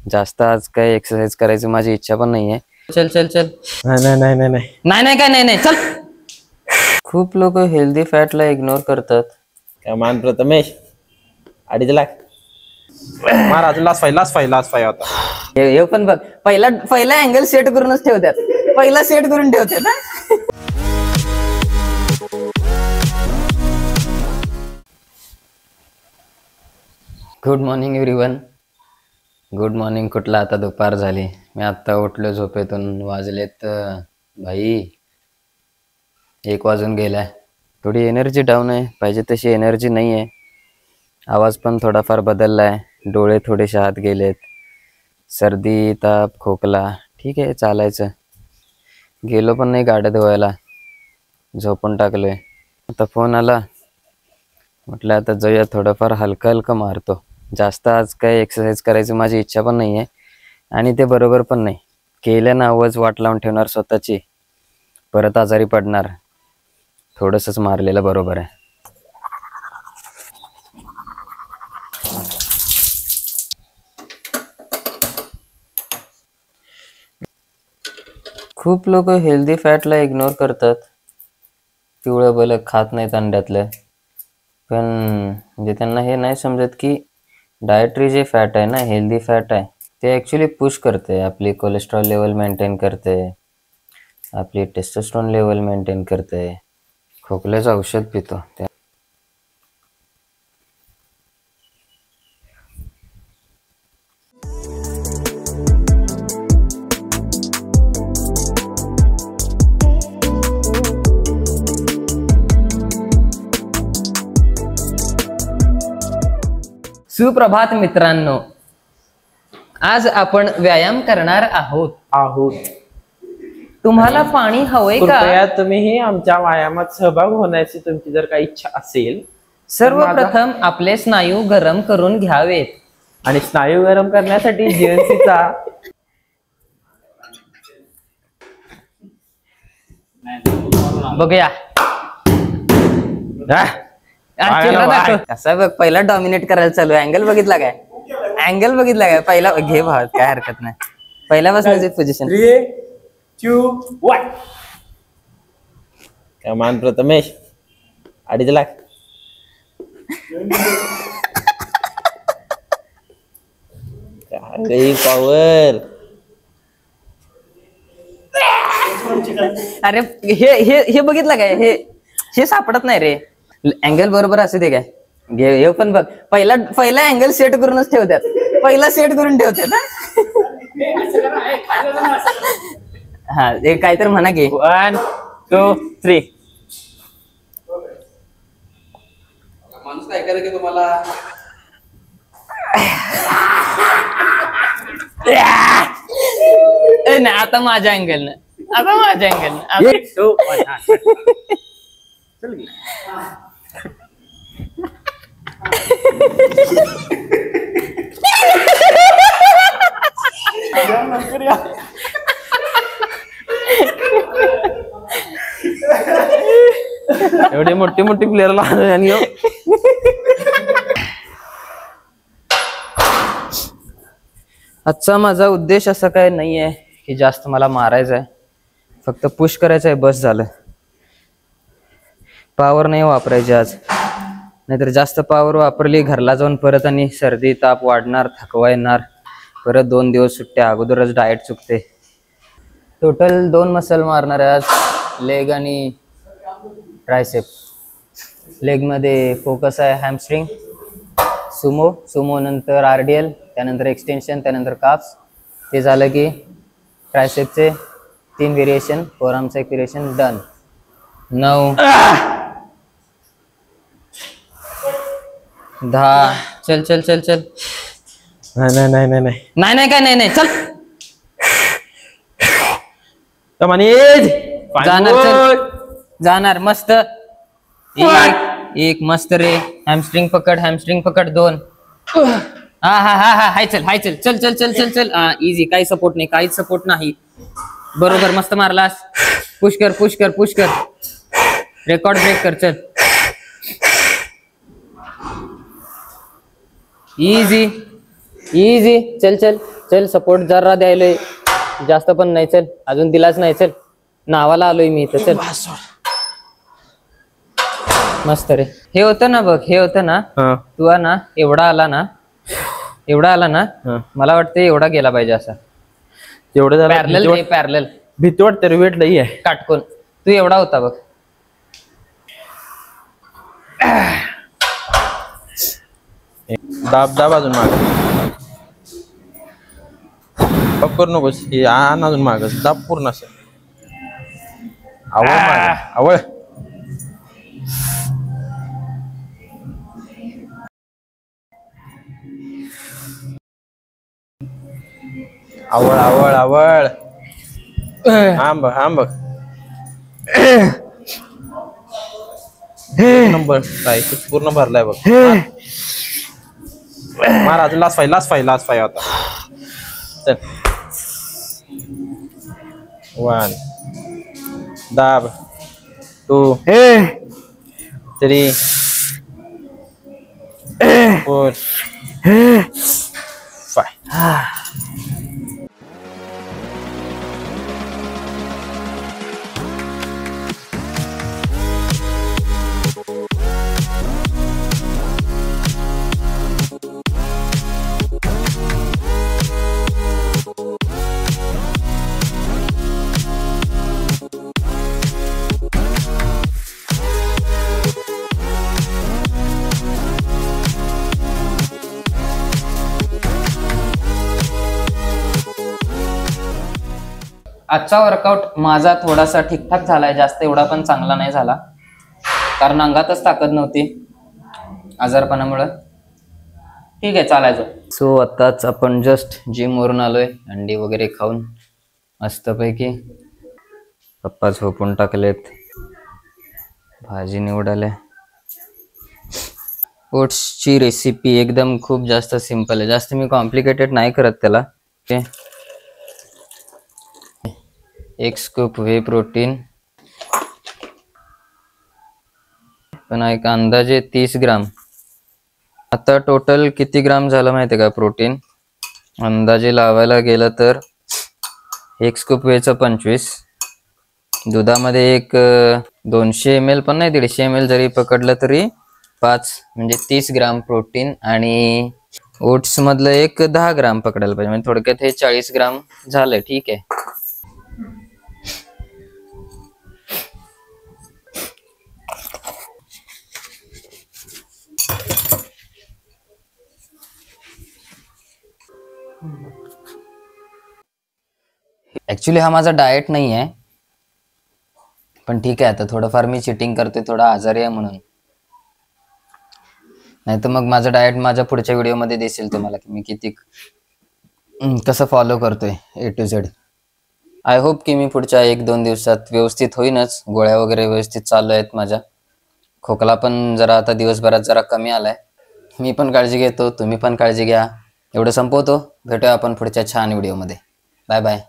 जास्त आज काही एक्सरसाइज करायची माझी इच्छा पण नाहीये. चल चल चल. नाही नाही नाही नाही नाही नाही काय नाही नाही चल. खूप लोक हेल्दी फॅटला इग्नोर करतात. काय मान प्रथमेश 2.5 लाख मार अजून लास्ट फाय होता. हे पण बघ पहिला अँगल सेट करूनच ठेवतात. पहिला सेट करून ठेवतात ना. Good morning everyone. Good morning कुठला, आता दुपार झाली. मी आत्ता उठलो झोपेतून. वाजलेत भाई 1 वाजून गेलाय. थोडी एनर्जी डाऊन आहे, पाहिजे तशी एनर्जी नाही आहे. आवाज पण थोडाफार बदलला आहे. डोळे थोडेसे आत गेलेत. सर्दी ताप खोकला ठीक आहे, चालायचं. गेलो पण नाही गाड्या धुवायला, झोपून टाकलोय. आता फोन आला, म्हटलं आता जाऊया थोडंफार हलकं हलकं मारतो. जास्त आज काही एक्सरसाइज करायची माझी इच्छा पण नाही आहे आणि ते बरोबर पण नाही. केल्यानं आवाज वाट लावून ठेवणार स्वतःची, परत आजारी पडणार. थोडंसंच मारलेलं बरोबर आहे. खूप लोक हेल्दी फॅटला इग्नोर करतात. पिवळं बलक खात नाहीत अंड्यातलं. पण म्हणजे त्यांना हे नाही समजत की डायटरी जे फॅट आहे ना, हेल्दी फॅट आहे, ते ॲक्च्युली पुश करते. आपली कोलेस्ट्रॉल लेवल मेंटेन करते, आपली टेस्टोस्टेरोन लेवल मेंटेन करते. खोकल्याचं औषध पितो त्या. सुप्रभात मित्रांनो, आज आपण व्यायाम करणार आहोत. तुम्हाला पाणी हवंय का? कृपया तुम्ही आमच्या व्यायामात सहभाग होण्याची तुमची जर काही इच्छा असेल, सर्वप्रथम आपले स्नायू गरम करून घ्यावेत. आणि स्नायू गरम करण्यासाठी जीएनसीचा बघूया कसा बघ. पहिला डॉमिनेट करायला चालू. अँगल बघितला काय? अँगल बघितला काय? पहिला घे भाव, काय हरकत नाही. पहिला बसण्याची पोझिशन. 3, 2, 1. काय मान प्रथमेश 2.5 लाख काय पॉवर. अरे हे बघितलं काय? हे सापडत नाही रे. अँगल बरोबर असू दे काय. हे पण बघ पहिला अँगल सेट करूनच ठेवतात. पहिला सेट करून ठेवतात ना. हा हे काहीतरी म्हणा की 1, 2, 3. माणूस काय करायचं की तुम्हाला नाही. आता माझ्या अँगल ना, आता माझ्या अँगल ना. 1, 2, 1. एवढे मोठी प्लेअर आणि आजचा माझा उद्देश असा काय नाहीये की जास्त मला मारायचं आहे. फक्त पुश करायचं आहे, बस झालं. पॉवर नाही वापरायची आज, नाहीतर जास्त पॉवर वापरली घरला जाऊन परत आणि सर्दी ताप वाढणार, थकवा येणार. परत 2 दिवस सुट्ट्या, अगोदरच डाएट चुकते. टोटल 2 मसल मारणार आहे आज, लेग आणि ट्रायसेप. लेगमध्ये फोकस आहे हॅमस्ट्रिंग, सुमो नंतर RDL, त्यानंतर एक्सटेन्शन, त्यानंतर काप्स. ते झालं की ट्रायसेपचे 3 व्हेरिएशन, फोरआर्मचं 1 व्हेरिएशन. डन. 9 10. चल चल चल चल. नाही काय नाही चल. जाणार मस्त. एक मस्त रे. हॅमस्ट्रिंग पकड 2. हा हाय चल चल चल चल चल चल. इझी. काही सपोर्ट नाही, काहीच सपोर्ट नाही. बरोबर, मस्त मारलास. पुश कर. रेकॉर्ड ब्रेक कर. चल. इझी चल चल सपोर्ट जरा द्यायलोय, जास्त पण नाही. चल अजून दिलाच नाही. चल नावाला आलोय मी इथं. चल मस्त रे. हे होतं ना बघ, हे होतं ना, हा तू ना एवढा आला ना, एवढा आला ना, हा. मला वाटतं एवढा गेला पाहिजे असा. एवढं झालं पॅरलल रे, पॅरलल भीती वाटते रे, वेट लई आहे. काटकोन. तू एवढा होता बघ. दाब दाब अजून माग करू नकोस. हे आण अजून माग दाब पूर्ण असं. आवळ मागं, आवळ. आवळ आवळ आवळ. आंब आंब नंबर पूर्ण भरलाय बघ. मार अजून लास्ट फाय होता. चल 1 दाब 2 3 4 5. आजचा वर्कआउट माझा थोडासा ठीकठाक झालाय, जास्त एवढा पण चांगला नाही झाला, कारण अंगातच ताकद नव्हती आजारपणामुळं. ठीक आहे, चालायचं. सो आताच आपण जस्ट जिम वरून आलोय, अंडी वगैरे खाऊन मस्तपैकी. पप्पा झोपून टाकलेत, भाजी निवडाले. ओट्सची रेसिपी एकदम खूप जास्त सिंपल आहे, जास्त मी कॉम्प्लिकेटेड नाही करत त्याला. एक स्कूप व्हे प्रोटीन, पण एक अंदाजे 30 ग्राम. आता टोटल किती ग्राम झालं माहिती का प्रोटीन? अंदाजे लावायला गेलं तर एक स्कूप व्हेचं 25, दुधामध्ये एक 200 ml पण नाही 150 ml जरी पकडलं तरी 5, म्हणजे 30 ग्राम प्रोटीन. आणि ओट्स मधलं एक 10 ग्राम पकडायला पाहिजे, म्हणजे थोडक्यात हे 40 ग्राम झालं. ठीक आहे. ऍक्च्युली हा माझा डाएट नाही आहे, पण ठीक आहे, आता थोडंफार मी चिटिंग करतोय, थोडा आजारी आहे म्हणून. नाही तर मग माझं डाएट माझ्या पुढच्या व्हिडिओमध्ये दिसेल तुम्हाला की मी किती कसं फॉलो करतोय A to Z. I hope की मी पुढच्या 1-2 दिवसात व्यवस्थित होईनच. गोळ्या वगैरे व्यवस्थित चालू आहेत माझ्या. खोकला पण जरा आता दिवसभरात जरा कमी आलाय. मी पण काळजी घेतो, तुम्ही पण काळजी घ्या. एवढं संपवतो. भेटूया आपण पुढच्या छान व्हिडिओमध्ये. Bye bye.